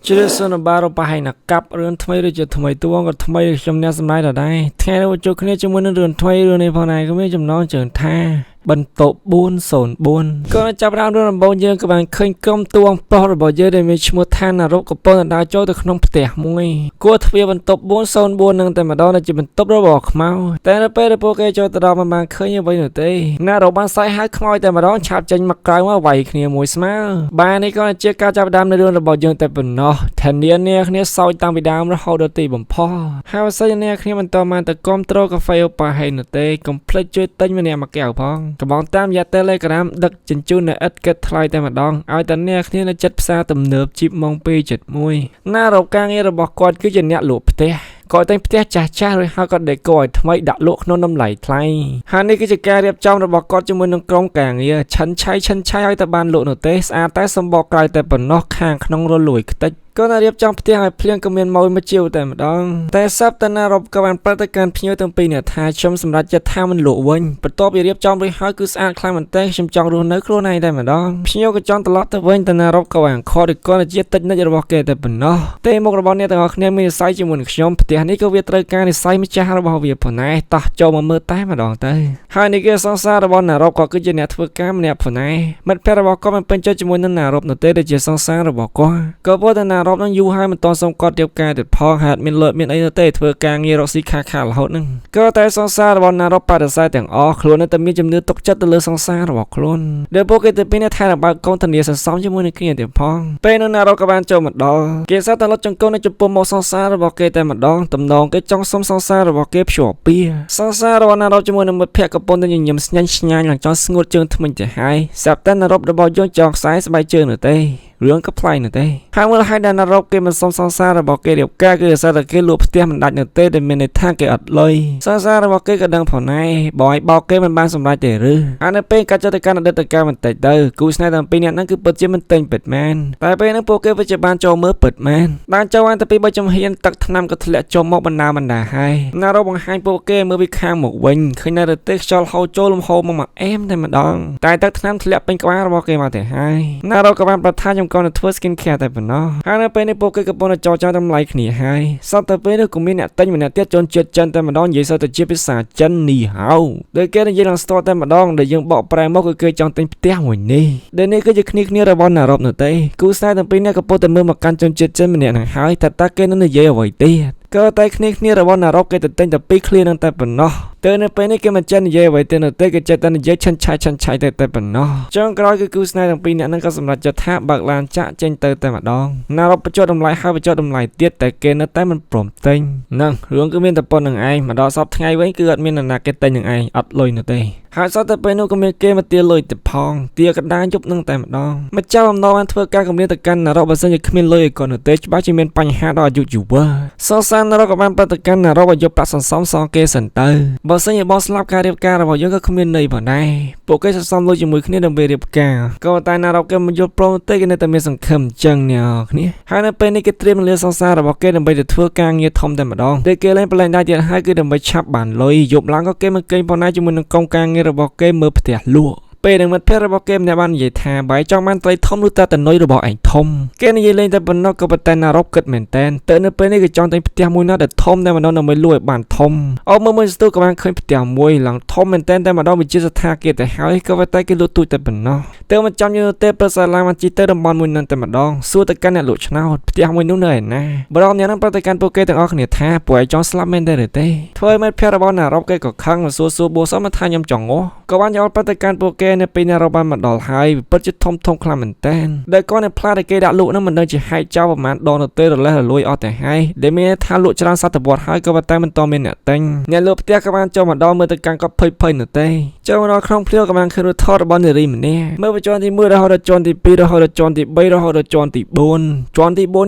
Chưa sân ba rồi bài nè cặp rươn thay rồi chưa thay tua còn thay trong nhà sân này ở đây thay rồi chỗ kia trong muốn rươn thay rươn này vào này có mấy trong nó trở tha bần tổ buôn sồn buôn có chấp ra luôn là bao nhiêu các bạn khơi công tuông pro rồi bao nhiêu để mình mua than là rốt của bọn đã cho được không tẻ mui cô thưa bần tổ buôn sồn buôn nâng tại mà đó là chỉ bần tổ đó bỏ máuแต่ละเป้โปเกโจตรอมันเคยยังไปหนึ่งตีน่าเราบ้านไซฮักขโมยแต่มาร้องชาบจันมักกลายว่าไหวเนี่ยมวยสมาบ้านนี้ก็เจ๊ก้าจับดำในเรื่องระบบยังแต่เป็นเนาะแทนเดียเนี่ยเนี่ยซอยตามไปดำแล้วเขาเดือดตีบ่มพ่อฮาวไซเนี่ยเนี่ยมันต่อมาแต่ก้มโตรกาแฟไปให้หนึ่งตีคอมเพล็กช่วยติ้งมันเนี่ยมาแก้วพองกระบอกตามยาเตะเลยกระดำดักจินจูนในเอ็ดเกตไลแต่มาดองเอาแต่เนี่ยเนี่ยในจัดภาษาตำเนิบจิบมองปีจัดมวยน่าเรากางเนี่ยระบบกอดคือจะเนี่ยหลุดเตะก่อนตั้งแต่จ้าเลยฮะก็เด็กก่อนทำไมดักโลกโน้นน้ำไหลไทยฮะนี่ก็จะแก้เรียบจอมระบอกก่อนจมูกน้องกรงแกงเนี่ยฉันใช้ให้ตะบานโลกหนูเตสอาแต่สมบอกไกลแต่ปนนอกข้างขนมรลวยติก็น่าเรียบจอมเพียงให้เพลียงกระเมียนมอยมาเจียวแต่มาดองแต่ซับแต่น่ารบกับการปฏิการพิ้งตั้งปีเนี่ยทายชมสำหรับจะท่ามันหลวงประตูไปเรียบจอมไปหาคือสะอาดคลายมันเตะชมจองรูนื้อครัวในได้มาดองพิ้งก็จองตลอดแต่เว้นแต่น่ารบกับการคอดึกก็จะติดน่าจะระบอกเกแต่ปนนอเตะมกระบอกเนี่ยแต่ก็เนี่ยมีไซจมูกชมแต่นี้ก็เวียตรการในไซไม่จ้าระบอกเวียผลไหนต่อโจมาเมื่อใต้มาดองเตะฮานี่ก็สองซาระบอกน่ารบก็คือจะเนี่ยทว่าการเนี่ยผลไหนมันเป็นระบอกก็มันเป็นเจ้าจมูกนั่นน่ารบหนูเตะได้จะสองซาระบอกก็เพราะแต่น่ารบนั่งอยู่ให้มันตอนสงกอดเดียวกันเด็ดพอหาดมีเลือดมีไอเตะเถื่อการเงียรสิขาเหล่านึงก็แต่สองซาระบอกน่ารบปาดสายแต่งอ๋อครัวนั้นแต่มีจำเนื้อตกจัดตะเลือสองซาระบอกครัวเดี๋ยวพวกเกตเป็นในไทยระบาดกองทันเดียซ้อมจมูกในเกียร์เดี๋ยวพองเป็นน่ารบกับบ้านโจมัดดอเกษตรตลอดจงกในจุดปุ่มมอสองซาระบอกเกแต่มัดดองตำนองเกจ้องซ้อมสองซาระบอกเก็บชัวเปียสองซาระบอกน่ารบจมูกในมือเพียกกับปนแต่ยังยำยันหลังจองสงบเจิงทำมันจะหายสับแต่น่ารบระบอกย้อนจองสายสบายเจิงหนึ่งเต้เรื่องกับไพลหนึ่งเต้หากเมื่อให้ดานารบเกมันซ้อมสองซาระบอกเกเดียวก้าเกิดซาระเกลูปเตี้ยมันดัดหนึ่งเต้เดินในทางเกอัดเลยสองซาระบอกเกกระดังผ่อนในบ่อยบอกเกมันบานสำลายเตะรืออันนั้นเป็นการจัดการเดินตะการมันเตะเตอกูสไนดันปีนี้นั่นคือเปิดเจมันเต็งเปิดแมนแต่เป็นนักโปเกปัจจุบันโจเมื่อเปิดแมนด้านเจ้าวันแต่ปีใบจำเฮียนตักทนำกับทะเลโจมอกบรรดาให้นารบบังให้โปเกเมื่อไปข้างหมกวิงเคยนาเตะชอลเฮาโจลมโฮมาเอ็มได้มาดองแต่ตักทนำทะเลเป็นกวางระบอกเกมาแต่ให้นารบกับการประทานจำก่อนทัวร์สกินแคร์แต่เป็นน้อหากนั้นเป็นในโปเกกับปนจอจ้าทำลายขณีให้สัตว์แต่เป็นในกลุ่มนี้เนี่ยเต้นเหมือนเนี่ยเตี้ยจนเจ็ดจันแต่มาดองยิ่งสัตว์เจี๊ยบภาษาจันนี่เฮาโดยแกในยี่หลังสตอแต่มาดองโดยยังบอกแปลมอกเกยจังเต็มเตี้ยหัวนี่เดี๋ยวนี้ก็จะคณิกเนี่ยระบอนนารบหนึ่งเต้กูสไนแต่ปีนี้กับโปแต่เมื่อมาการจนเจ็ดจันมันเนี่ยหายแต่ตาเกนั่นเนี่ยเยอะไว้เตี้ยก็แต่คณิกเนี่ยระบอนนารบเกแต่เต้นแต่ปีเคลียร์นั่งแต่เป็นน้อเตือนไปนี่ก็มันจันเย่ไว้เตือนเต้ก็จะตันเย่ชันชัยแต่เป็นน้อจังกรอยก็กูสไนตั้งปีนี้นั่นก็สำหรับจะท่าบักลานจะเจนเตอแต่มาดองนารบประจดทำลายห้าประจดทำลายเตี้ยแต่เกณฑ์นั่นแต่มันปลอมเต็งนั่งเรื่องก็มีแต่ปนหนึ่งไอมาดอซับทั้งไงไว้เกิดมีนาเกตเต็งหนึ่งไออัดลอยนั่นเต้หากสัตว์แต่เป็นก็มีเกมมาเตี้ยลอยแต่พองเตี้ยกันได้ยุบนั่งแต่มาดองมาเจ้าอำนาจเพื่อการกำเนิดตะกันนารบบัสยังขึ้นเลยก่อนเตจบ้าจิเมนปัญหาดออยู่ว่าสองสันนารบกับมันปฏิกันนารบยกปลัดซ้อมสองเกสันเตอร์บัสยังบอสลับการเรียบการระบบยังก็ขึ้นในบ่อได้โปเกสซ้อมลอยจมูกขึ้นในดำเบเรียบการก็ตายนารบกันมันยกโปรเตกันในแต่เมียสังคมจังเนี่ยนี่หากนั้นเป็นในเกตเตรียมเรือสองสันระบบเกดำเบจะทั่วกลางเงียทอมแต่มาดองเด็กเกเล่นเป็นแรงได้เดียร์ให้คือดำเบชับบานลอยยกหลังก็เกมันเกยปนได้จมูกกองกลางเงียระบบเกมือเตียลัวเป็นมันเพลระบบเกมในบ้านใหญ่แทนใบจ้องมันไตทอมรู้ตาแต่น้อยระบบไอ้ทอมเกมนี้เล่นแต่บนนอกกับแต่นารบเกิดเหมือนแตนเตือนเป็นนี่ก็จ้องแต่เตียมวยน่าแต่ทอมแต่มันนอนไม่รวยบานทอมเอาเมื่อสตูกับมันเคยเตียมวยหลังทอมเหมือนแตนแต่มันนอนมีจิตศรัทธาเกตแต่หายก็ไปใต้กิโลตุยแต่บนนอกเตือนมันจำอยู่เตะประสาทลายมันจิตเตอร์ดำบอลมวยนั่นแต่มันดองสู้แต่กันเนี่ยหลุดชนะเตียมวยนู้นเลยนะบอลเนี่ยนั่งปฏิการโปเกแต่ออกเนี่ยแท้ป่วยจ้องสลับเมนได้หรือเต้ถ้วยมันเพลระบบนารบเกก็ข้างมาสู้โบซ้อมมาทานยำจ่องโง่ก็วันย้อนปฏิการโปเกในปีนารบมันดอลไฮปัจจุบันทงคลามันแตนโดยก้อนในพลาดเกดักลุนั้นมันเดินจะให้เจ้าประมาณดอนเตอร์และลุยออกแต่ให้เดี๋ยวมีทางลุจราสัตว์บอดให้ก็ว่าแต่มันตอมเป็นเนี่ยเต็งเนี่ยลุเตี้ยกับมันเจ้ามันดอนเมื่อตะการก็เผยเนี่ยเต้เจ้ามันดอนคล่องเพลียวกับมันคือทอดบอลในริมเนี่ยเมื่อไปจอนที่มือเราเราจอนที่ปีเราจอนที่ใบเราจอนที่บน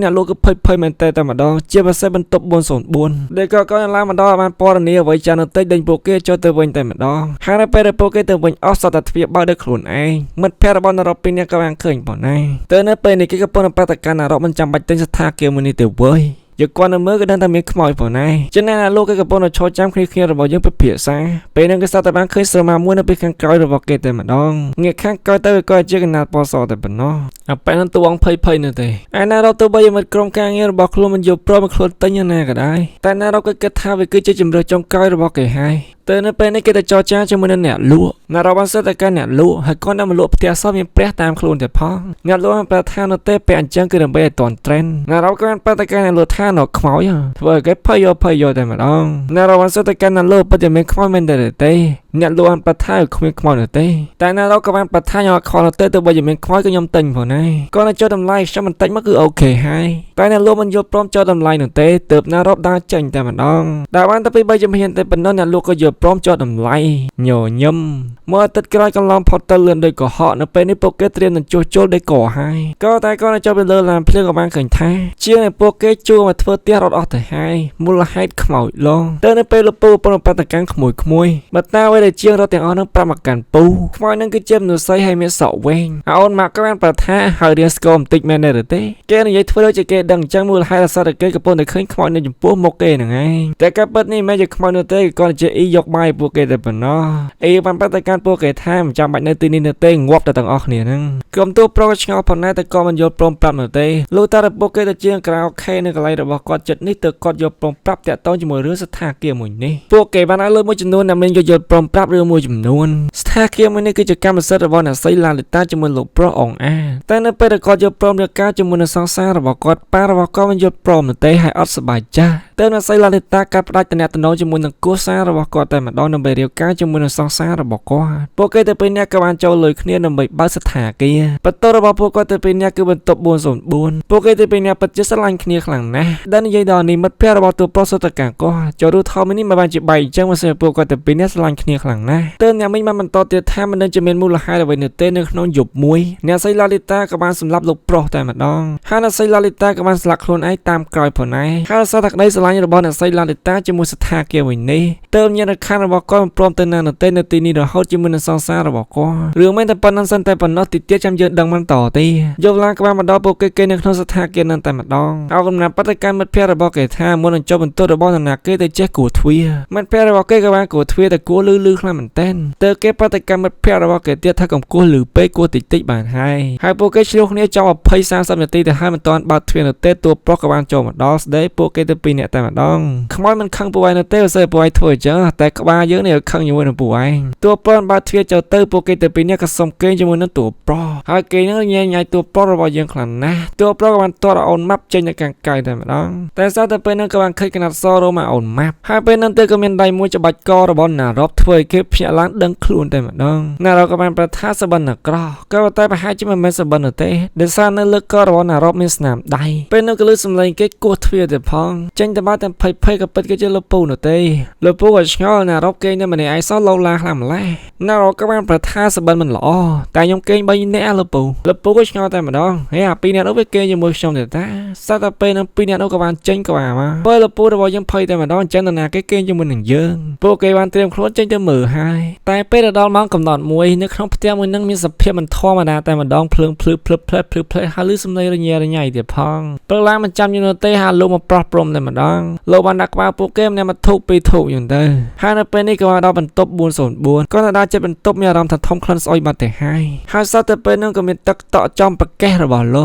เนี่ยลุก็เผยมันแต่มันดอนเจี๊ยบเส้นบรรทุกบนส่วนบนเด็กก็ยังลามันดอนมันปอร์เนี่ยไว้จานเต้เดินโปเกจอเตอร์วันแต่มันดอนหากไปเดินโปเกเตอร์วันออฟสัตว์เพียบบ้าเด็กขลุ่นไอมันเพลระบอลนารบปีนี้ก็ยังเคยบ่ได้เตือนนั้นเป็นในกิจกรรมปฏิการนารบมันจำเป็นต้องสถาเกี่ยวมันนี่เต๋อเว้ย យកគាត់នៅមើលក៏ដឹងតែមានខ្មោចប៉ុណ្ណាចឹងណាលោកគេកំពុងតែឈរចាំគ្នារបស់យើងពិភាក្សាពេលហ្នឹងគេសតតែបានឃើញស្រមាមួយនៅពេលខាងក្រោយរបស់គេតែម្ដងងាកខាងក្រោយទៅក៏ជាកណាត់ពណ៌សតែប៉ុណ្ណោះអាពេលហ្នឹងតួអង្គភ័យនៅទេឯណារ៉ូទៅបីមិត្តក្រុមការងាររបស់ខ្លួនមិនយល់ព្រមខ្លួនទិញណាក៏ដែរតែណារ៉ូក៏គិតថាវាគឺជាជំរឿចុងក្រោយរបស់គេហើយទៅនៅពេលនេះគេទៅចរចាជាមួយនឹងអ្នកលក់ណារ៉ូបានសើតែកាន់អ្នកលក់ហើយគាត់នឹងមកលក់ផ្ទះសពមានព្រះតាមខ្លួនទៅផងអ្នកលក់បានប្រាប់ថានៅទេពេលអញ្ចឹងគឺដើម្បីឲ្យតន់ត្រេនណារ៉ូក៏បានប្រាប់តែកាន់អ្នកលក់ថានៅខ្មោចធ្វើឲ្យគេភ័យតែម្ដងណារ៉ូបានសើតែកាន់អ្នកលក់ពិតជាមានខ្មោចមែនទេអ្នកលក់បានប្រាប់ថាគ្មានខ្មោចទេតែណារ៉ូក៏បានប្រាប់ថាខ្ញុំអត់ខលទៅបើជាមានខ្មោចក៏ខ្ញុំទិញផងដែរគាត់នឹងចុះតម្លៃខ្ញុំបន្តិចមកគឺអូខេហើយតែអ្នកលក់មិនយល់ព្រមចុះតម្លៃនោះទេទើបណារ៉ូដើរចេញតែម្ដងតែបានតែពី3ជំហានតែប៉ុណ្ណោះអ្នកលក់ក៏យល់ព្រមចុះតម្លៃញញឹមមើលទឹកក្រោយកន្លងផុតទៅលឿនដូចកុហកនៅពេលនេះពួកគេត្រៀមនឹងជួសជុលដីកហើយក៏តែគាត់នឹងចុះទៅលើឡានភ្លើងក៏បានឃើញថាជាងពួកគេជួមកធ្វើផ្ទះរត់អស់ទៅហើយមូលហេតុខ្មោចឡងទៅនៅពេលលពូប្រពន្ធកម្មក្មួយបើតាអ្វីដែលជាងរត់ទាំងអស់នឹងប្រាប់មកកាន់ពូខ្មោចនឹងគឺជាមនុស្សស្រីហើយមានសក់វែងអូនមកក៏បានប្រថាហើយរៀនស្គមបន្តិចមែនទេគេនិយាយធ្វើដូចជាគេដឹងអញ្ចឹងមូលហេតុអាសរគេកំពុងតែឃើញខ្មោចនៅចំពោះមុខគេហ្នឹងឯងតែការពិតនេះមិនជាខ្មោចនោះទេគាត់ជាអ៊ីយកបាយពួកគេតែប៉ុណ្ណោះអ៊ីបានប្រតិកម្មពួកគេថាមិនចាំបាច់នៅទីនេះនៅទេងាប់តែទាំងអស់គ្នាហ្នឹងក្រុមទូប្រុសឆ្ងល់ប៉ុណ្ណាតែក៏មិនយល់ព្រមប្រាប់នោះទេលោកតារពួកគេទៅជាងក្រៅខេនៅកន្លែងរបស់គាត់ចិត្តនេះទៅគាត់យល់ព្រមប្រាប់តាក់ទងជាមួយរឿងស្ថានភាពមួយនេះពួកគេបានឲ្យលើមួយចំនួនដែលមានយល់ព្រមប្រាប់រឿងមួយចំនួនស្ថានភាពមួយនេះគឺជាកម្មសិទ្ធិរបស់អ្នកស្រីឡាលីតាជាមួយលោកប្រុសអងអាតែនៅពេលដែលគាត់យល់ព្រមរឿងការជាមួយនឹងសង្សាររបស់គាត់ប៉ារបស់គាត់មិនយល់ព្រមនោះទេហើយអត់សប្បាយចិត្តទៅអ្នកស្រីឡាលីតាកាត់ផ្ដាច់តំណែងជាមួយនឹងគូសាររបស់គាត់តែម្ដងដើម្បីរៀបការជាមួយនឹងសង្សាររបស់គាត់ពួកគេទៅពីអ្នកក៏បានចូលលុយគ្នាដើម្បីបើកស្ថានភាពបន្ទប់របស់ពួកគាត់ទៅពីអ្នកគឺបន្ទប់404ពួកគេទៅពីអ្នកពិតជាស្រឡាញ់គ្នាខ្លាំងណាស់ដែលនិយាយដល់នេះមិត្តភក្តិរបស់ទូប្រុសសតកាគាត់ចូលរូថោមីនេះមិនបានជាបែកអញ្ចឹងមកសិពួកគាត់ទៅពីអ្នកស្រឡាញ់គ្នាខ្លាំងណាស់ទើបអ្នកមិញបានបន្តទៀតថាមិនដឹងជាមានមូលហេតុអ្វីនៅទេនៅក្នុងយប់មួយអ្នកស្រីឡាលីតាក៏បានសម្លាប់លោកប្រុសតែម្ដងហើយអ្នកស្រីឡាលីតាក៏បានស្លាប់ខ្លួនឯងតាមក្រោយផងដែរហើយសតក្តីស្រឡាញ់របស់អ្នកស្រីឡាលីតាជាមួយស្ថានភាពមួយនេះទើបញាតិខណ្ឌរបស់គាត់ព្រមទៅណានៅទេនៅទីនេះរហូតជាមួយនឹងសង្សាររបស់គាត់រឿងមិនតែប៉ុណ្ណឹងសិនតែប៉ុណ្ណោះទីទៀតចាំយើងដឹងមិនតទេយកឡានក្បាលមកដល់ពួកគេនៅក្នុងស្ថានភាពនឹងតែម្ដងអោកំណាត់បដកម្មមិត្តភក្តិរបស់គេថាមុននឹងចុះបន្ទោសរបស់នរណាគេទៅចេះគួរទ្វាមិត្តភក្តិរបស់គេក៏បានគួរទ្វាតែគួរលឺខ្លាំងមែនទែនទើបគេបដកម្មមិត្តភក្តិរបស់គេទៀតថាកុំគួរលឺពេកគួរតិចបានហើយពួកគេឆ្លោះគ្នាចោល20-30នាទីទៅហើយមិនទាន់បើកទ្វារនៅទេតួប្រុសក៏បានចូលមកដល់ស្ដីពួកគេទៅពីរនាក់តែម្ដងខ្មោចមិនខឹងពួកឯងនៅទេបើសិនពួកឯងធ្វើអញ្ចឹងតែក្បាលយើងនេះខឹងជាមួយនឹងពួកឯងតួប្រុសបើកទ្វារចូលទៅពួកគេទៅពីរនាក់ក៏សុំគេជាមួយនឹងតួប្រុសហើយគេនឹងញ៉ៃតួប្រុសរបស់យើងខ្លាំងណាស់តួប្រុសក៏បានទាត់អូនម៉ាប់ចេញទៅខាងក្រៅតែម្ដងតែសោះតែពេលហ្នឹងក៏បានឃើញកណាត់សរមកអូនម៉ាប់ហើយពេលហ្នឹងទៅក៏មានដៃមួយច្បាច់ករបស់ណារ៉ូបធ្វើឲ្យគេភ្ញាក់ឡើងដឹងខ្លួនតែម្ដងណារ៉ូបក៏បានប្រថាសបិនក្រោះក៏តែប្រហែលជាមិនមែនសបិនទេដោយសារនៅលើករបស់ណារ៉ូបមានស្នាមដៃពេលហ្នឹងក៏លឺសំឡេងគេគោះទ្វារទៅផងចេញទៅបាត់តែភ័យក៏ពិតគេជាលពូនោះទេលពូក៏ឆ្ងល់ណារ៉ូបគេនៅម្នាក់ឯងសោះឡូឡាខ្លាំងម្ល៉េះណារ៉ូបក៏បានប្រថាសបិនមិនល្អតែខ្ញុំគេង3នាក់លពូក៏ឆ្ងល់តែម្ដងហេអា2នាក់នោះវាគេជាមួយខ្ញុំទេតាសត្វតែពេលនឹង2នាក់នោះក៏បានចេញក៏បានមកពេលលពូរបស់យើងភ័យតែម្ដងអញ្ចឹងណាគេជាមួយនឹងយើងពួកគេបានត្រៀមខ្លួនចេញទៅមើលហើយតែពេលដល់ម៉ោងកំណត់មួយនៅក្នុងផ្ទះមួយនឹងមានសភាពមិនធម្មតាតែម្ដងភ្លើងភ្លឺភ្លឹបហើយលឺសំឡេងរញ៉េរញ៉ៃទៀតផងព្រឹកឡើងមិនចាំយូរនោះទេហាលោកមកប្រោះព្រំតែម្ដងលោកបានដាក់ក្បាលពួកគេម្នាក់មកធូប2ធូបយូរទៅហើយនៅពេលនេះក៏មកដល់បន្ទប់404គាត់ទៅដល់ចិត្តបន្ទប់មានអារម្មណ៍ថាធំក្លិនស្អុយបាត់ទៅហើយសត្វតែពេលនោះក៏មានទឹកតក់ចំប្រកេះរបស់ល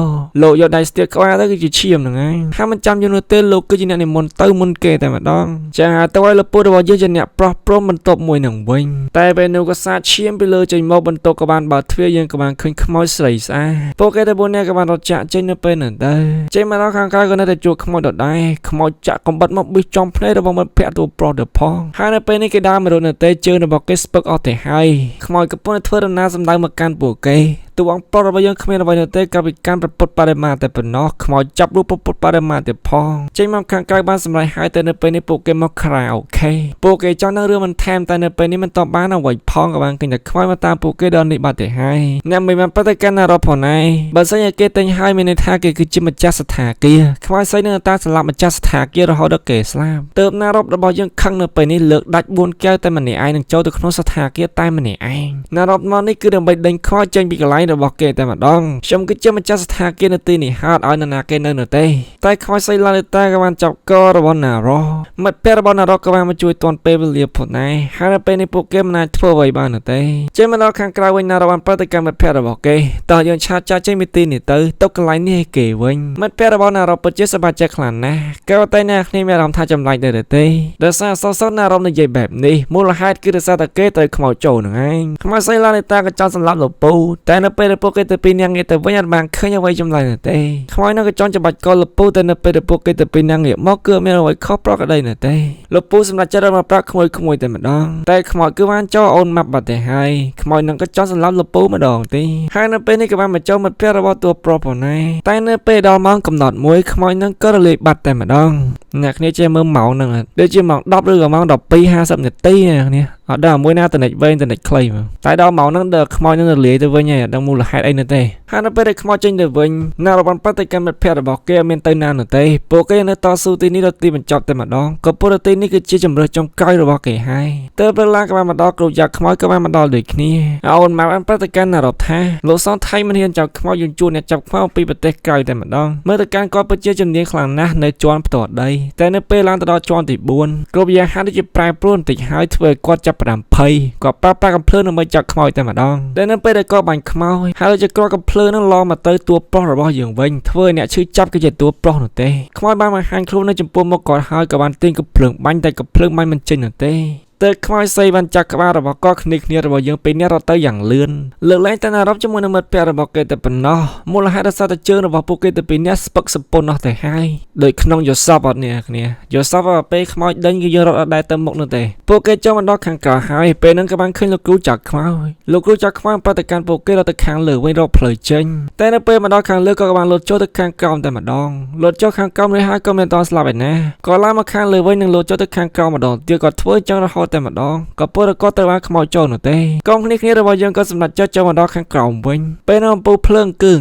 ោកយកដៃស្ទាបក្បាលទៅគឺជាឈាមហ្នឹងហើយហើយមិនចាំយូរនោះទេលោកគឺជាអ្នកនិមន្តទៅមុនគេតែម្ដងចាទៅឲ្យលពូរបស់យើងជាអ្នកប្រោះព្រំបន្ទប់មួយនឹងវិញតែពេលនោះក៏សាកឈាមពីលើចេញមកបន្ទប់ក៏បានបើកទ្វារយើងក៏បានឃើញខ្មោចស្រីស្អាតពួកគេទៅ4នាក់ក៏បានរត់ចាក់ចេញនៅពេលនោះទៅចេញមកដល់ខាងក្រៅក៏នៅតែជួបខ្មោចដដែលខ្មោចចាក់កំបិតមកប៊ីសចំភ្នែករបស់មិត្តភក្តិទូប្រុសទៅផងហើយនៅពេលនេះគេដើរមករត់នៅទេជើងរបស់គេស្ពឹកអស់ទៅហើយខ្មោចកំពុងធ្វើដំណើរសម្ដៅមកកាន់ពួកគេតួអង្គប្រុសរបស់យើងគ្មានអ្វីនោះទេក្រៅពីការប្រពុតបរិមាតែប៉ុណ្ណោះខ្មោចចាប់រូបប្រពុតបរិមាទៀតផងចេញមកខាងក្រៅបានសម្រេចហើយតែនៅពេលនេះពួកគេមកក្រៅអូខេពួកគេចង់នឹងរឿងមិនថែមតែនៅពេលនេះមិនតបបានអ្វីផងក៏បានឃើញតែខ្មោចមកតាមពួកគេដល់នេះបាត់ទៅហើយអ្នកមិនបានប្រតិកម្មណារ៉ូផងណាបើសិនជាគេទិញហើយមានន័យថាគេគឺជាម្ចាស់ស្ថានភាពខ្មោចស្រីនឹងតាមសម្លាប់ម្ចាស់ស្ថានភាពរហូតដល់គេស្លាប់ទើបណារ៉ូរបស់យើងខឹងនៅពេលនេះលើកដាច់4កែវតែម្នាក់ឯងនឹងចូលទៅក្នុងស្ថានភាពតែម្នាក់ឯងណារ៉ូមកនេះគឺដើម្បីដេញខ្មោចចេញពីកន្លែង របស់គេតែម្ដងខ្ញុំគឺជាម្ចាស់ស្ថានភាពនៅទីនេះហត់ឲ្យនរណាគេនៅនោះទេតែខ្មោចសៃឡាលេតាក៏បានចាប់ករបស់ណារ៉ូមិត្តភក្តិរបស់ណារ៉ូក៏បានមកជួយទាន់ពេលវេលាផងដែរហើយនៅពេលនេះពួកគេមិនអាចធ្វើអ្វីបាននោះទេចេញមកដល់ខាងក្រៅវិញណារ៉ូបានប្រតិកម្មមិត្តភក្តិរបស់គេតោះយើងឆាតចាចេញពីទីនេះទៅកន្លែងនេះឲ្យគេវិញមិត្តភក្តិរបស់ណារ៉ូពិតជាសប្បាយចិត្តខ្លាំងណាស់ក៏តែអ្នកគ្នាមានអារម្មណ៍ថាចម្លែកដែរទេដោយសារសសណារ៉ូនិយាយបែបនេះមូលហេតុគឺដោយសារតែគេទៅខ្មោចចូលនឹងឯងខ្មោចសៃឡាលេតាក៏ចង់សម្លាប់លោកពូតែនៅពេលដែលពួកគេទៅពីនាងងាកទៅវិញអត់បានឃើញអ្វីចម្លែកនោះទេខ្មោចនោះក៏ចង់ច្បាច់កលលោកពូតែនៅពេលដែលពួកគេទៅពីនាងងាកមកគឺមានអ្វីខុសប្រក្រតីនោះទេលោកពូសម្រាប់ចិត្តមកប្រាក់ខ្មោចតែម្ដងតែខ្មោចគឺបានចូលអូនម៉ាប់បាត់ទៅហើយខ្មោចនឹងក៏ចង់សម្លាប់លោកពូម្ដងទេហើយនៅពេលនេះក៏បានមកចូលមិត្តភក្តិរបស់តួប្រុសផងដែរតែនៅពេលដល់ម៉ោងកំណត់មួយខ្មោចនឹងក៏រលាយបាត់តែម្ដងអ្នកគ្នាចេះមើលម៉ោងហ្នឹងដូចជាម៉ោង10ឬក៏ម៉ោង12:50នាទីអ្នកគ្នាអត់ដឹងមួយណាតនិចវែងតនិចខ្លីមកតែដល់ម៉ោងហ្នឹងដល់ខ្មោចនឹងរលាយទៅវិញហើយអត់ដឹងមូលហេតុអីនោះទេហើយនៅពេលដែលខ្មោចចេញទៅវិញណារ៉ូបានប្រតិកម្មមិត្តភក្តិរបស់គេមានទៅណានោះទេពួកគេនៅតស៊ូទីនេះដល់ទីបញ្ចប់តែម្ដងក៏ពុទ្ធទីនេះគឺជាជំរឿសចុងក្រោយរបស់គេហើយទៅពេលឡើងក៏បានមកដល់គ្រូយ៉ាខ្មោចក៏បានមកដល់ដូចគ្នាអូនម៉ាក់បានប្រតិកម្មណារ៉ូថាលោកសនថៃមិនហ៊ានចាប់ខ្មោចយន្តជួនអ្នកចាប់ខ្មោចពីប្រទេសក្រៅតែម្ដងមើលទៅការគាត់ពិតជាជំនាញខ្លាំងណាស់នៅជាន់ផ្ទាល់ដីតែនៅពេលឡើងទៅដល់ជាន់ទី4គ្រូយ៉ាហាក់ដូចជាប្រែប្រួលបន្តិចហើយធ្វើឲ្យគាត់ចាប់ផ្ដើមភ័យគាត់ប្រើប្រាស់កំភ្លើងដើម្បីចាប់ខ្មោចតែម្ដងតែនៅពេលដែលគាត់បាញ់ខ្មោចហើយជាគ្រាប់កំភ្លើងនឹងឡងមកទៅតួប្រុសរបស់យើងវិញធ្វើឲ្យអ្នកឈឺចាប់គឺជាតួប្រុសនោះទេខ្មោចបានបង្ហាញខ្លួននៅចំពោះមុខគាត់ហើយក៏បានទាញកំភ្លើងបាញ់តែកំភ្លើងបាញ់មិនចេញនោះទេតែខ្មោចសៃបានចាក់ក្បាលរបស់គាត់គ្នារបស់យើងពីរនាក់រត់ទៅយ៉ាងលឿនលើកលែងតែណារ៉ូជាមួយនឹងមិត្តភក្តិរបស់គេតែប៉ុណ្ណោះមូលហេតុដោយសារតែជើងរបស់ពួកគេទៅពីរនាក់ស្ពឹកសពុននោះទៅហើយដោយក្នុងយោសពអត់នេះគ្នាយោសពពេលខ្មោចដេញគឺយើងរត់អត់ដែរទៅមុខនោះទេពួកគេចង់មកដល់ខាងក្រៅហើយពេលហ្នឹងក៏បានឃើញលោកគ្រូចាក់ខ្មោចលោកគ្រូចាក់ខ្មោចប្រតិកម្មពួកគេរត់ទៅខាងលើវិញរកផ្លូវចេញតែនៅពេលមកដល់ខាងលើក៏បានលោតចូលទៅខាងក្រោមតែម្ដងលោតចូលខាងក្រោមនេះហើយក៏មិនតស្លាប់ឯណាក៏ឡើងមកខាងលើវិញនឹងលោតចូលទៅខាងក្រោមម្ដងទៀតក៏ធ្វើចឹងរហូតតែម្ដងក៏ពលរដ្ឋទៅបានខ្មោចចូលនោះទេកងគ្នារបស់យើងក៏សម្រេចចិត្តចូលមកដល់ខាងក្រោមវិញពេលនោះអំពូលភ្លើងគឺ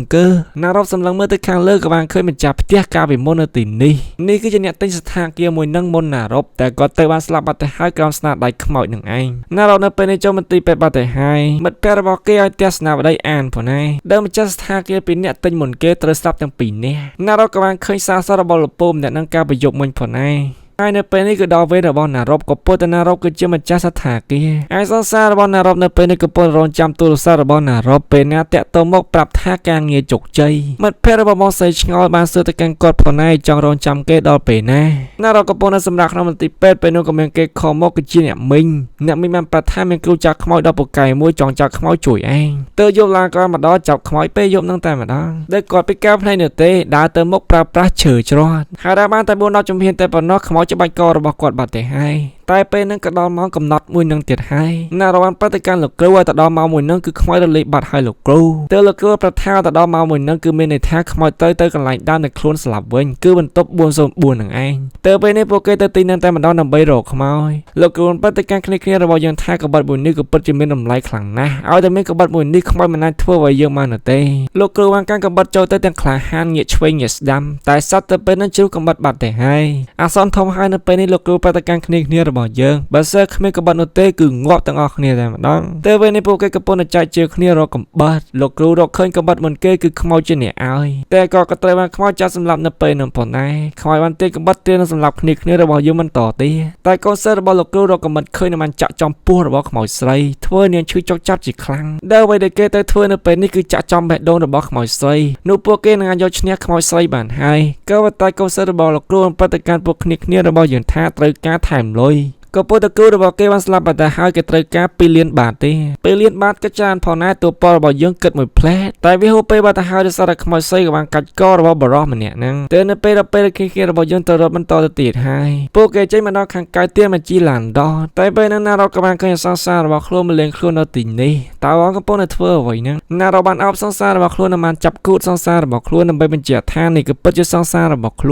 ណារ៉ូសម្លឹងមើលទៅខាងលើក៏បានឃើញម្ចាស់ផ្ទះកាលពីមុននៅទីនេះគឺជាអ្នកទិញស្ថានភាពមួយនឹងមុនណារ៉ូតែគាត់ទៅបានស្លាប់បាត់ទៅហើយក្រោមស្នាដៃខ្មោចនឹងឯងណារ៉ូនៅពេលនេះចូលមន្ទីរពេទ្យបាត់ទៅហើយមិត្តភក្តិរបស់គេឲ្យទស្សនាវដ្តីអានផងដែរដើមម្ចាស់ស្ថានភាពពីអ្នកទិញមុនគេត្រូវស្លាប់ទាំងពីរនាក់ណារ៉ូក៏បានឃើញសារសរបស់លោកពូម្នាក់នឹងការប្រយុទ្ធមិញផងដែរហើយនៅពេលនេះគឺដល់វេនរបស់ណារ៉ូក៏ពុទ្ធណារ៉ូគឺជាម្ចាស់ស្ថានភាពហើយសរសើររបស់ណារ៉ូនៅពេលនេះក៏ពុទ្ធរងចាំទូរស័ព្ទរបស់ណារ៉ូពេលណាតាក់ទងមកប្រាប់ថាការងារជោគជ័យមិត្តភក្តិរបស់បងស្រីឆ្ងល់បានសួរទៅកាន់គាត់ផងដែរចង់រងចាំគេដល់ពេលណាណារ៉ូក៏ពុទ្ធនៅសម្រាប់ក្នុងមន្ទីរពេទ្យពេលនោះក៏មានគេខំមកគឺជាអ្នកមីងបានប្រាប់ថាមានគ្រូចាក់ខ្មោចដល់ពូកែមួយចង់ចាក់ខ្មោចជួយឯងទៅយប់ឡើងក៏មកដល់ចាប់ខ្មោចពេលយប់នឹងតែម្ដងដែលគាត់ពីការផ្នែកនោះទេដើរទៅមុខប្រើប្រាស់ឈើច្រត់ហើយដល់បានតែ4-10ជំហានតែប៉ុណ្ណោះខ្មោចច្បាច់ករបស់គាត់បាត់ទៅហើយតែពេលហ្នឹងក៏ដល់ម៉ោងកំណត់មួយនឹងទៀតហើយណារ៉ូបានប្រតិកម្មលោកគ្រូឲ្យទៅដល់ម៉ោងមួយហ្នឹងគឺខ្មោចរលាយបាត់ហើយលោកគ្រូទៅលោកគ្រូប្រថាទៅដល់ម៉ោងមួយហ្នឹងគឺមានន័យថាខ្មោចទៅកន្លែងដើមនៅខ្លួនស្លាប់វិញគឺបន្ទប់404នឹងឯងទៅពេលនេះពួកគេទៅទីហ្នឹងតែម្ដងដើម្បីរកខ្មោចលោកគ្រូប្រតិកម្មគ្នារបស់យើងថាកបិតមួយនេះក៏ពិតជាមានតម្លៃខ្លាំងណាស់ឲ្យតែមានកបិតមួយនេះខ្មោចមិនអាចធ្វើឲ្យយើងបានទេលោកគ្រូបានកាន់កបិតចូលទៅទាំងក្លាហានងាកឆ្វេងងាកស្ដាំតែសត្វទៅពេលហ្នឹងជ្រុះកបិតបាត់ទៅហើយអាសន្នធំហើយនៅពេលនេះលោកគ្រូប្រតិកម្មគ្នារបស់យើងបើសិនគ្មានក្បិតនោះទេគឺងាប់ទាំងអស់គ្នាតែម្ដងតែពេលនេះពួកគេកំពុងតែចែកជើគ្នារកក្បិតលោកគ្រូរកឃើញក្បិតមុនគេគឺខ្មោចជាអ្នកឲ្យតែក៏ត្រូវបានខ្មោចចាត់សម្លាប់នៅពេលនោះផងដែរខ្មោចបានទាញក្បិតទាញសម្លាប់គ្នារបស់យើងមិនតទៀតតែកូនសិស្សរបស់លោកគ្រូរកក្បិតឃើញបានចាក់ចំពោះរបស់ខ្មោចស្រីធ្វើនាងឈឺចុកចាប់ជាខ្លាំងដែលអ្វីដែលគេទៅធ្វើនៅពេលនេះគឺចាក់ចំបេះដូងរបស់ខ្មោចស្រីនោះពួកគេនឹងអាចយកឈ្នះខ្មោចស្រីបានហើយក៏តែកូនសិស្សរបស់លោកគ្រូបានប្រតិកម្មពួកគ្នារបស់យើងថាត្រូវការថែមលុយក៏ពុទ្ធគូរបស់គេបានស្លាប់បាត់ទៅហើយគេត្រូវការ2លានបាតទេ2លានបាតក៏ច្រើនផងដែរតួពលរបស់យើងគិតមួយផ្លែតតែវាហូបពេលបាត់ទៅហើយដោយសារតែខ្មោចស្រីក៏បានកាច់ករបស់បរោះម្នាក់ហ្នឹងតែនៅពេលគ្នារបស់យើងទៅរត់បន្តទៅទៀតហើយពួកគេចេញមកដល់ខាងក្រៅទៀតមកជីឡានដោះតែពេលហ្នឹងណារ៉ូក៏បានឃើញសង្សាររបស់ខ្លួនមកលេងខ្លួននៅទីនេះតើអង្គកំពុងតែធ្វើអ្វីហ្នឹងណារ៉ូបានអោបសង្សាររបស់ខ្លួនបានចាប់គូតសង្សាររបស់ខ្លួនដើម្បីបញ្ជាក់ថានេះគឺពិតជាសង្សាររបស់ខ្លួ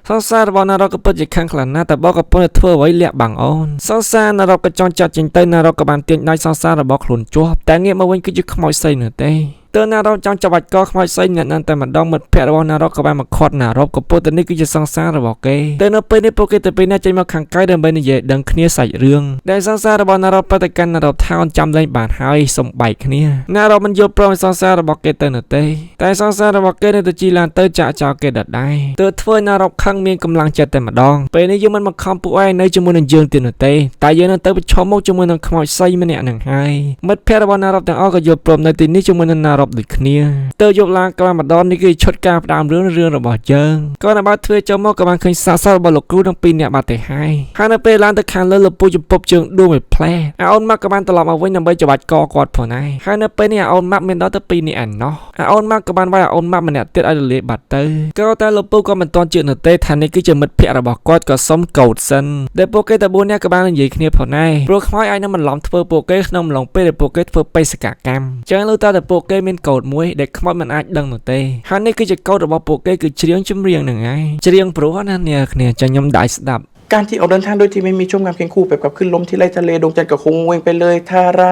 នសង្សាររបស់ណារ៉ូក៏ពិតជាខាងខ្លាំងណាស់តែបើកំពុងតែធ្វើអ្វីលាក់បាំងអូនសង្សារណារ៉ូក៏ចង់ចាត់ចេញទៅណារ៉ូក៏បានទាញដៃសង្សាររបស់ខ្លួនជាប់តែងាកមកវិញគឺជាខ្មោចស្រីនោះទេ ទើបណារ៉ូបចង់ចាប់បាច់កខ្មោចស្រីអ្នកนั้นតែម្ដងមិត្តភក្តិរបស់ណារ៉ូបក៏បានមកខាត់ណារ៉ូបក៏ពោលទៅនេះគឺជាសង្សាររបស់គេតែនៅពេលនេះពួកគេទៅពេលណាចេញមកខាងក្រៅដើម្បីនិយាយដឹងគ្នាសាច់រឿងដែលសង្សាររបស់ណារ៉ូបទៅកាន់ណារ៉ូបថាអូនចាំលេងបានហើយសុំបែកគ្នាណារ៉ូបមិនយល់ព្រមសង្សាររបស់គេទៅនោះទេតែសង្សាររបស់គេនៅទៅជីឡានទៅចាក់ចោលគេដដែលទើបធ្វើណារ៉ូបខឹងមានកម្លាំងចិត្តតែម្ដងពេលនេះយើងមិនមកខំពួកឯងនៅជាមួយនឹងយើងទៀតនោះទេតែយើងនឹងទៅប្រឈមមុខជាមួយនឹងខ្មោចស្រីម្នាក់នឹងហើយមិត្តភក្តិរបស់ណារ៉ូបទាំងអស់ក៏យល់ព្រមនៅទីនេះជាមួយនឹងណារ៉ូបដូចគ្នាទៅយប់ឡើងក៏បានម្ដងនេះគឺឈុតការផ្ដើមរឿងរបស់យើងក៏នៅបើទ្វារចូលមកក៏បានឃើញសាកសពរបស់លោកគ្រូទាំងពីរនាក់បាត់ទៅហើយនៅពេលឡើងទៅខាងលើលោកពូចំពប់ជើងដួលមួយផ្លែអូនម៉ាក់ក៏បានត្រឡប់មកវិញដើម្បីច្បាច់កគាត់ផងដែរហើយនៅពេលនេះអូនម៉ាក់មានដល់ទៅ2នាក់ឯណោះអូនម៉ាក់ក៏បានវាយអូនម៉ាក់ម្នាក់ទៀតឲ្យរលាយបាត់ទៅក៏តែលោកពូក៏មិនទាន់ជឿនៅទេថានេះគឺជាមិត្តភក្តិរបស់គាត់ក៏សុំកោតសិនដែលពួកគេតែ4នាក់ក៏បាននិយាយគ្នាផងដែរព្រោះខ្មោចអាចនឹងបន្លំធ្វើពួកគេក្នុងអំឡុងពេលដែលពួកគេធ្វើបេសកកម្មចឹងលើតែពួកគេមានកោតមួយដែលខ្មោចមិនអាចដឹងនោះទេហើយនេះគឺជាកោតរបស់ពួកគេគឺច្រៀងចម្រៀងហ្នឹងហើយច្រៀងព្រោះណាអ្នកគ្នាចឹងខ្ញុំដៃស្ដាប់การที่ออกเดินทางโดยที่ไม่มีช่วงการเคียงคู่แบบกับขึ้นลมที่ไล่ทะเลดวงจันทร์ก็คงเวงไปเลยท่าไร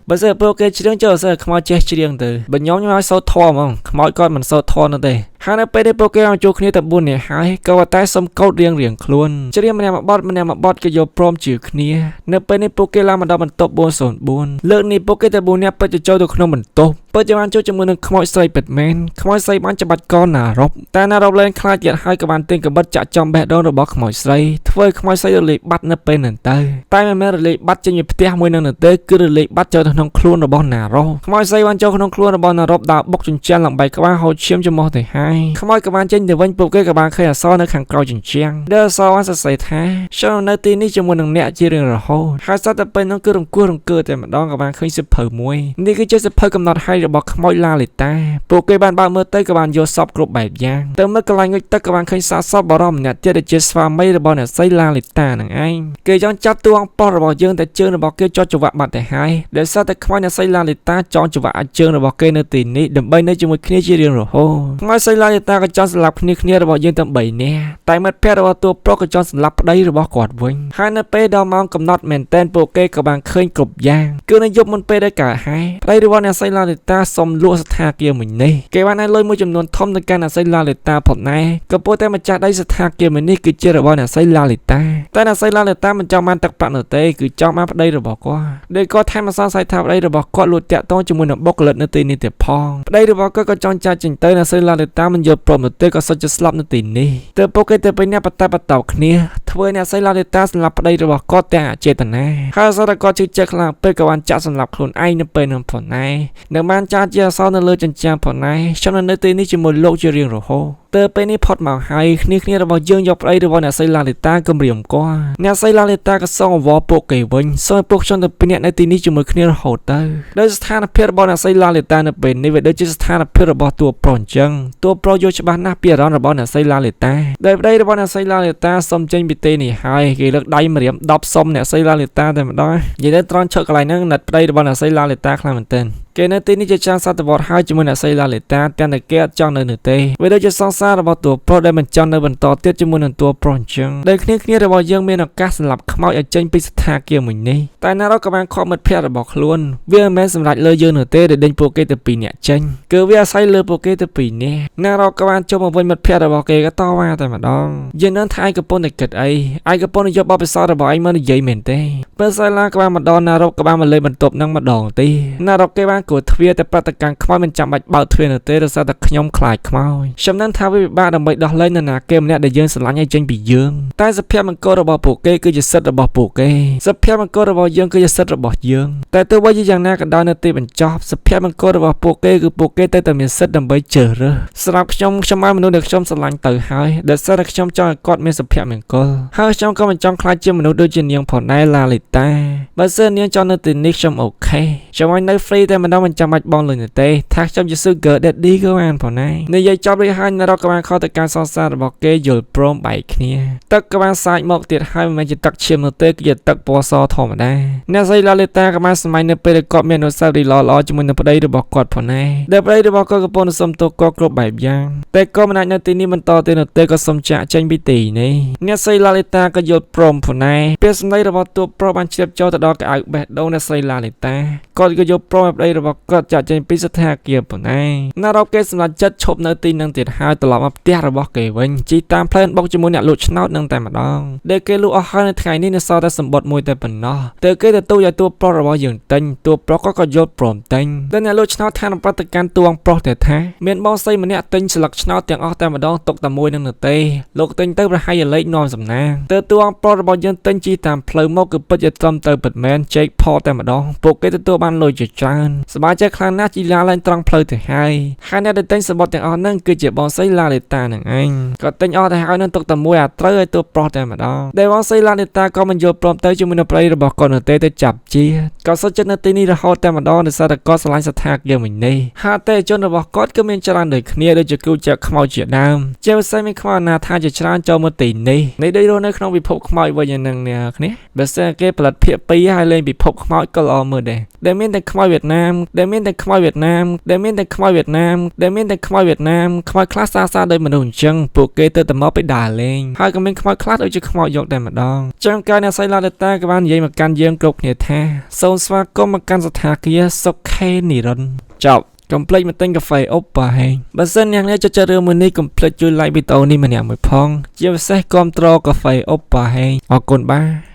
បើសិនពួកគេច្រៀងចូលសិនខ្មោចចេះច្រៀងទៅបើខ្ញុំឲ្យសូត្រធម៌ហ្មងខ្មោចគាត់មិនសូត្រធម៌នោះទេហើយនៅពេលដែលពួកគេអង្គជួគ្នាតែ4នាក់ហើយក៏តែសុំកោតរៀងខ្លួនច្រៀងម្នាក់មួយបទក៏យកព្រមជឿគ្នានៅពេលនេះពួកគេឡើងមកដល់បន្ទប់404លើកនេះពួកគេតែ4នាក់ពិតទៅចូលទៅក្នុងបន្ទប់ពិតជាបានចូលជាមួយនឹងខ្មោចស្រីពិតមែនខ្មោចស្រីបានច្បាច់កណារ៉ូបតែណារ៉ូបលែងខ្លាចទៀតហើយក៏បានទិញកបិតចាក់ចំបេះដូងរបស់ខ្មោចស្រីធ្វើខ្មោចស្រីរលាយបាត់នៅពេលហ្នឹងទៅតែមិនមែនរលាយបាត់ចេញពីផ្ទះមួយនឹងទេគឺរលាយបាត់ចូលទៅក្នុងខ្លួនរបស់ណារ៉ូបខ្មោចស្រីបានចូលក្នុងខ្លួនរបស់ណារ៉ូបដើរបុកជញ្ជាំងឡើងបែកក្បាលហូតឈាមចំោះទៅហើយខ្មោចក៏បានចេញទៅវិញពួកគេក៏បានឃើញអក្សរនៅខាងក្រោយជញ្ជាំងដែលអក្សរបានសរសេរថាចូលនៅទីនេះជាមួយនឹងអ្នកជារៀងរហូតហើយសត្វតែពេលនោះគឺរង្គោះរង្គើតែម្ដងក៏បានឃើញសិភៅមួយនេះគឺជាសិភៅកំណត់ហេតុរបស់ខ្មោចឡាលីតាពួកគេបានបើកមើលទៅក៏បានយកសពគ្រប់បែបយ៉ាងទៅមើលកន្លែងងុយទឹកក៏បានឃើញសាកសពបរិមម្នាក់ទៀតដែលជាស្វាមីរបស់អ្នកស្រីឡាលីតានឹងឯងគេចង់ចាប់តួអង្គប្រុសរបស់យើងតែជើងរបស់គេជាប់ច្រវាក់បាត់ទៅហើយដែលសត្វតែខ្មោចអ្នកស្រីឡាលីតាចង់ច្រវាក់ជើងរបស់គេនៅទីនេះដើម្បីនៅជាមួយគ្នាជារៀងរហូតខ្មោចស្រីឡាលីតាក៏ចង់សម្លាប់គ្នារបស់យើងទាំង3នាក់តែមិត្តភក្តិរបស់តួប្រុសក៏ចង់សម្លាប់ប្តីរបស់គាត់វិញហើយនៅពេលដល់ម៉ោងកំណត់មែនតែនពួកគេក៏បានឃើញគ្រប់យ៉ាងគឺនៅយប់មុនពេលដែលកើតហេតុប្តីរបស់អ្នកស្រីឡាលីតាសុំលក់ស្ថានភាពមួយនេះគេបានឲ្យលុយមួយចំនួនធំទៅកាន់អ្នកស្រីឡាលីតាផងដែរក៏ពោលតែម្ចាស់ដីស្ថានភាពមួយនេះគឺជារបស់អ្នកស្រីឡាលីតាតែអ្នកស្រីឡាលីតាមិនចង់បានទឹកប្រាក់នោះទេគឺចង់បានប្តីរបស់គាត់ដោយគាត់ថែមសរសើរថាប្តីរបស់គាត់លួចតាក់ទងជាមួយនឹងបុគ្គលិកនៅទីនេះទៀតផងប្តីរបស់គាត់ក៏ចង់ចាច់ចេញទៅអ្នកស្រីឡាលីតាមិនយល់ព្រមនោះទេក៏សុទ្ធជាស្លាប់នៅទីនេះទើបពួកគេទៅពេលអ្នកបតោគ្នាធ្វើអ្នកស្រីឡាលីតាសម្លាប់ប្តីរបស់គាត់ទាំងអចេតនាហើយសារគាត់ជឿជាក់ខ្លាំងពេកក៏បានចាក់សម្លាប់ខ្លួនឯងនៅពេលនោះផងដែរនៅបានចាក់ជាអសរនៅលើចិញ្ចើមផងដែរខ្ញុំនៅទីនេះជាមួយលោកជារៀងរហូតទើបពេលនេះផុតមកហើយគ្នារបស់យើងយកប្តីរបស់អ្នកស្រីឡាលីតាគំរាមគាត់អ្នកស្រីឡាលីតាក៏សងអវរពួកគេវិញសងពួកខ្ញុំទៅពីអ្នកនៅទីនេះជាមួយគ្នារហូតទៅដោយស្ថានភាពរបស់អ្នកស្រីឡាលីតានៅពេលនេះវាដូចជាស្ថានភាពរបស់តួប្រុសអញ្ចឹងតួប្រុសយកច្បាស់ណាស់ពីអារម្មណ៍របស់អ្នកស្រីឡាលីតាដោយប្តីរបស់អ្នកស្រីឡាលីតាសុំចេញពីទីនេះហើយគេលើកដៃម្រាម10សុំអ្នកស្រីឡាលីតាតែម្ដងនិយាយទៅត្រង់ឈុតកន្លែងហ្នឹងណាត់ប្តីរបស់អ្នកស្រីឡាលីតាខ្លាំងមែនទែនគេនៅទីនេះជាច្រើនសតវត្សហើយជាមួយអ្នកស្រីឡាលីតាទាំងតែគេអត់ចង់នៅនោះទេវាដូចជាសង្សាររបស់តួប្រុសដែលមិនចង់នៅបន្តទៀតជាមួយនឹងតួប្រុសអញ្ចឹងដែលគ្នារបស់យើងមានឱកាសសម្រាប់ខ្មោចឲ្យចេញពីស្ថានភាពមួយនេះតែណារ៉ូក៏បានខកមិត្តភក្តិរបស់ខ្លួនវាមិនមែនសម្រាប់លើយើងនោះទេដែលដេញពួកគេទៅ2នាក់ចេញគឺវាអាស្រ័យលើពួកគេទៅ2នាក់ណារ៉ូក៏បានចូលមកវិញមិត្តភក្តិរបស់គេក៏តវ៉ាតែម្ដងយើងនឹងថាឯងកំពុងតែគិតអីឯងកំពុងតែយកបបិសោតរបស់ឯងមកនិយាយមែនទេពេលសាឡាក៏បានមកដល់ណារ៉ូក៏បានមកលេងបន្ទប់នឹងម្ដងទេណារ៉ូគេបានគួរទ្វារតែប្រតិកម្មខ្មោចមិនចាំបាច់បើកទ្វារនោះទេដោយសារតែខ្ញុំខ្លាចខ្មោចខ្ញុំនឹងថាវាពិបាកដើម្បីដោះលែងនរណាគេម្នាក់ដែលយើងស្រឡាញ់ឲ្យចេញពីយើងតែសភាពមង្គលរបស់ពួកគេគឺជាសិទ្ធិរបស់ពួកគេសភាពមង្គលរបស់យើងគឺជាសិទ្ធិរបស់យើងតែទោះបីជាយ៉ាងណាក៏ដោយនៅទីបញ្ចប់សភាពមង្គលរបស់ពួកគេគឺពួកគេតែមានសិទ្ធិដើម្បីជ្រើសរើសសម្រាប់ខ្ញុំឲ្យមនុស្សដែលខ្ញុំស្រឡាញ់ទៅហើយដែលសារតែខ្ញុំចង់ឲ្យគាត់មានសភាពមង្គលហើយខ្ញុំក៏មិនចង់ខ្លាចជាមនុស្សដូចជានាងផងដែរឡាលីតាបើសិននាងចង់នៅទីនេះខ្ញុំអូខេខ្ញុំឲ្យនៅ free តែម្ដងមិនចាំបាច់បងលុយនោះទេថាខ្ញុំជា Sugar Daddy ក៏បានផងដែរនិយាយចប់រួចហើយណារ៉ូក៏បានខកទៅការសង្សាររបស់គេយល់ព្រមបែកគ្នាទឹកក៏បានសាច់មកទៀតហើយមិនមែនជាទឹកឈាមនោះទេគឺជាទឹកពណ៌សធម្មតាអ្នកស្រីឡាលីតាក៏បានសម័យនៅពេលដែលគាត់មានអនុស្សាវរីយ៍ល្អៗជាមួយនឹងប្តីរបស់គាត់ផងដែរដែលប្តីរបស់គាត់កំពុងសុំទោសគាត់គ្រប់បែបយ៉ាងតែក៏មិនអាចនៅទីនេះបន្តទៀតនោះទេក៏សុំចាក់ចេញពីទីនេះអ្នកស្រីឡាលីតាក៏យល់ព្រមផងដែរពេលសម្ដីរបស់តួប្រុសបានជ្រាបចូលទៅដល់កៅអៅបេះដូងអ្នកស្រីឡាលីតាគាត់ក៏យល់ព្រមឲ្យប្តីរបស់ របស់គាត់ចាក់ចេញពីស្ថានភាពប៉ុណ្ណេះណារ៉ូគេសម្រាប់ចិត្តឈប់នៅទីនឹងទៀតហើយត្រឡប់មកផ្ទះរបស់គេវិញជីតាមផ្លូវបុកជាមួយអ្នកលក់ឆ្នោតនឹងតែម្ដងដែលគេលក់អស់ហើយនៅថ្ងៃនេះនៅសល់តែសម្បត្តិមួយតែប៉ុណ្ណោះតែគេទទួលឲ្យតួប្រុសរបស់យើងទិញតួប្រុសក៏យល់ព្រមទិញតែអ្នកលក់ឆ្នោតថានឹងប្រតិកម្មតួប្រុសតែថាមានបងស្រីម្នាក់ទិញស្លឹកឆ្នោតទាំងអស់តែម្ដងទុកតែមួយនឹងទេលោកទិញទៅប្រហែលជាលេខនាំសំណាងតើតួប្រុសរបស់យើងទិញជីតាមផ្លូវមកគឺពិតជាត្រឹមត្រូវពិតមែនជែកផលតែម្ដងពួកគេទទួលបានលុយជាច្រើនសប្បាយចិត្តខ្លាំងណាស់ជីឡាឡើងត្រង់ផ្លូវទៅហើយអ្នកដែលទិញសម្បត្តិទាំងអស់ហ្នឹងគឺជាបងស្រីឡាលេតានឹងឯងក៏ទិញអស់ទៅហើយនឹងទុកតែមួយអាត្រូវឲ្យតួប្រុសតែម្ដងដែលបងស្រីឡាលេតាក៏មិនយល់ព្រមទៅជាមួយនឹងប្រិយរបស់គាត់នៅទេទៅចាប់ជាក៏សុខចិត្តនៅទីនេះរហូតតែម្ដងដោយសារតែគាត់ស្រឡាញ់ស្ថានភាពវិញនេះហាតេជនរបស់គាត់គឺមានច្រើនដូចគ្នាដូចជាគូចាក់ខ្មោចជាដើមជាពិសេសមានខ្មោចអនាថាជាច្រើនចូលមកទីនេះដូចរស់នៅក្នុងពិភពខ្មោចវិញហ្នឹងអ្នកគ្នាបើសិនគេផលិតភាគ2ហើយលេងពិភពខ្មោចក៏ល្អមើលដែរដែលមានតែខ្មោចវៀតណាមដែលមានតែខ្មោចវៀតណាមដែលមានតែខ្មោចវៀតណាមដែលមានតែខ្មោចវៀតណាមខ្មោចខ្លះសាដោយមនុស្សអញ្ចឹងពួកគេទៅតែមកពីដើរលេងហើយក៏មានខ្មោចខ្លះដូចជាខ្មោចយកតែម្ដងចឹងកាលអ្នកស្រីឡាដេតាក៏បាននិយាយមកកាន់យើងគ្រប់គ្នាថាសូមស្វាគមន៍មកកាន់សថាគារសុខេនិរន្តរ៍ចប់កុំភ្លេចមកទិញកាហ្វេអុបប៉ាហេងបើសិនអ្នកនេះចូលចិត្តរឿងមួយនេះកុំភ្លេចជួយ like វីដេអូនេះម្នាក់មួយផងជាពិសេសគាំទ្រកាហ្វេអុបប៉ាហេងអរគុណបាទ